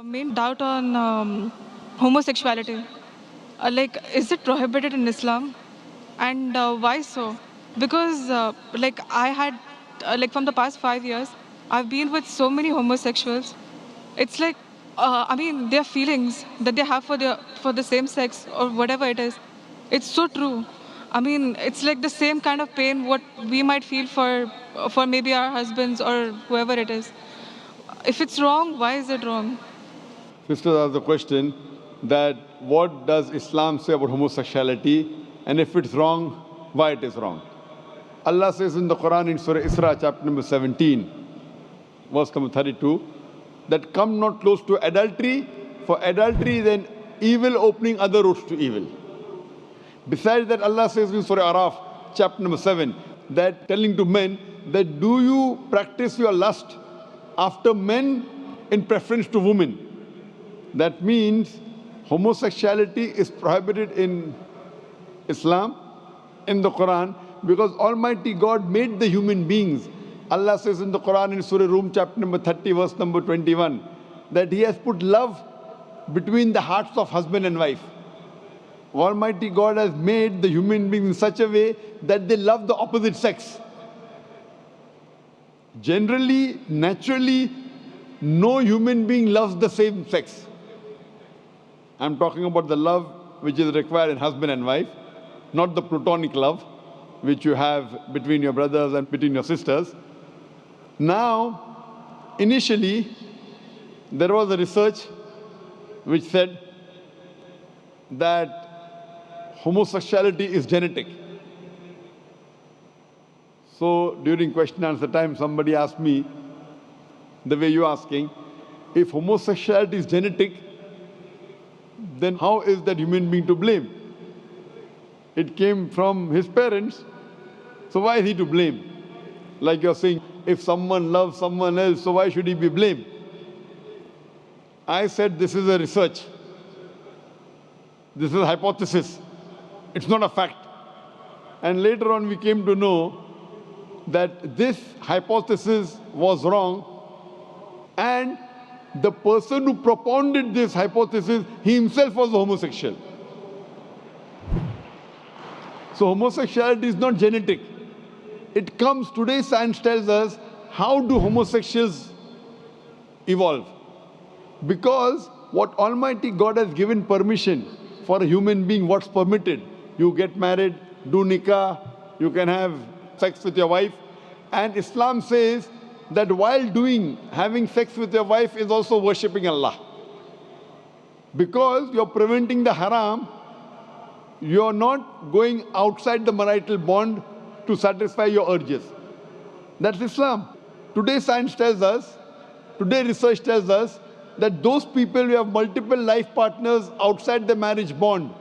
Main doubt on homosexuality. Is it prohibited in Islam? And why so? Because, I had, from the past 5 years, I've been with so many homosexuals. It's like, their feelings that they have for the same sex or whatever it is. It's so true. It's like the same kind of pain what we might feel for maybe our husbands or whoever it is. If it's wrong, why is it wrong? Sisters asked the question that what does Islam say about homosexuality, and if it's wrong, why it is wrong. Allah says in the Quran in Surah Isra chapter number 17, verse number 32, that come not close to adultery, for adultery then evil opening other roads to evil. Besides that, Allah says in Surah Araf chapter number 7, that telling to men that do you practice your lust after men in preference to women. That means homosexuality is prohibited in Islam, in the Quran, because Almighty God made the human beings. Allah says in the Quran in Surah Rum chapter number 30 verse number 21 that He has put love between the hearts of husband and wife. Almighty God has made the human beings in such a way that they love the opposite sex. Generally, naturally, no human being loves the same sex. I'm talking about the love which is required in husband and wife, not the platonic love which you have between your brothers and between your sisters. Now, initially, there was a research which said that homosexuality is genetic. So during question and answer time, somebody asked me, the way you're asking, if homosexuality is genetic, then how is that human being to blame? It came from his parents, so why is he to blame? Like you're saying, if someone loves someone else, so why should he be blamed? I said this is a research. This is a hypothesis. It's not a fact. And later on we came to know that this hypothesis was wrong, and the person who propounded this hypothesis, he himself was a homosexual. So homosexuality is not genetic. It comes, today science tells us, how do homosexuals evolve? Because what Almighty God has given permission for a human being, what's permitted. You get married, do nikah, you can have sex with your wife. And Islam says that while having sex with your wife is also worshipping Allah. Because you're preventing the haram, you're not going outside the marital bond to satisfy your urges. That's Islam. Today science tells us, today research tells us that those people who have multiple life partners outside the marriage bond,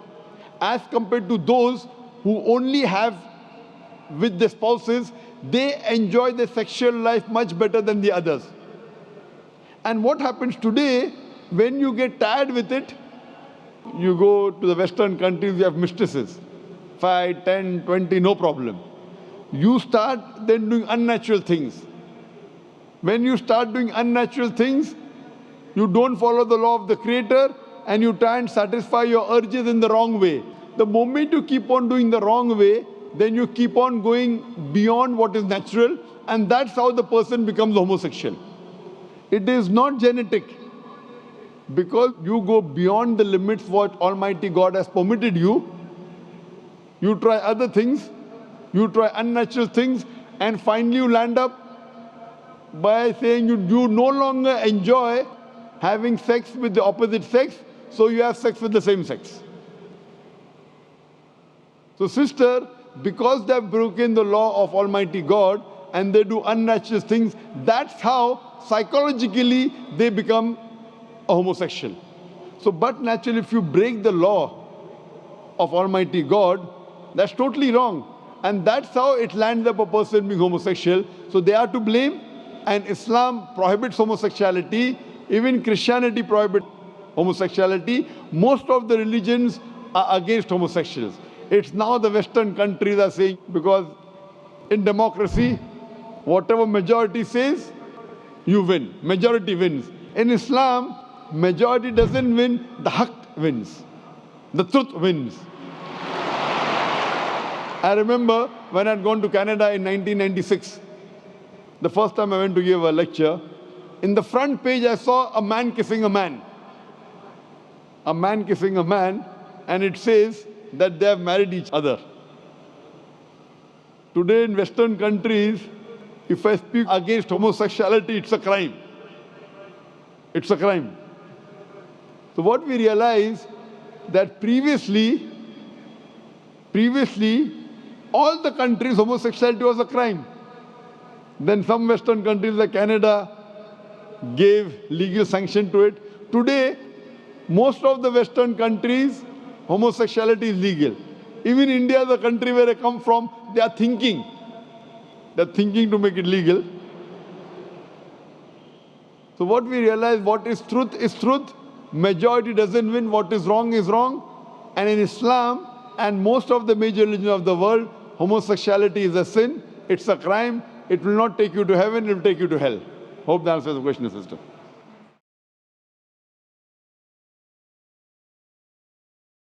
as compared to those who only have with the spouses, they enjoy their sexual life much better than the others. And what happens today, when you get tired with it, you go to the Western countries, you have mistresses, 5, 10, 20, no problem. You start then doing unnatural things. When you start doing unnatural things, you don't follow the law of the Creator and you try and satisfy your urges in the wrong way. The moment you keep on doing the wrong way, then you keep on going beyond what is natural, and that's how the person becomes homosexual. It is not genetic. Because you go beyond the limits what Almighty God has permitted you, you try other things, you try unnatural things, and finally you land up by saying you no longer enjoy having sex with the opposite sex, so you have sex with the same sex. So sister, because they have broken the law of Almighty God and they do unnatural things, that's how psychologically they become a homosexual. So, but naturally, if you break the law of Almighty God, that's totally wrong. And that's how it lands up a person being homosexual. So they are to blame, and Islam prohibits homosexuality. Even Christianity prohibits homosexuality. Most of the religions are against homosexuals. It's now the Western countries are saying, because in democracy, whatever majority says, you win. Majority wins. In Islam, majority doesn't win, the haqq wins. The truth wins. I remember when I'd gone to Canada in 1996, the first time I went to give a lecture, in the front page I saw a man kissing a man. A man kissing a man, and it says that they have married each other. Today in Western countries, if I speak against homosexuality, it's a crime. It's a crime. So what we realize that previously, all the countries, homosexuality was a crime. Then some Western countries like Canada gave legal sanction to it. Today, most of the Western countries, homosexuality is legal. Even India, the country where I come from, they are thinking. They're thinking to make it legal. So what we realize, what is truth. Majority doesn't win. What is wrong is wrong. And in Islam and most of the major religions of the world, homosexuality is a sin. It's a crime. It will not take you to heaven. It will take you to hell. Hope that answers the question, sister.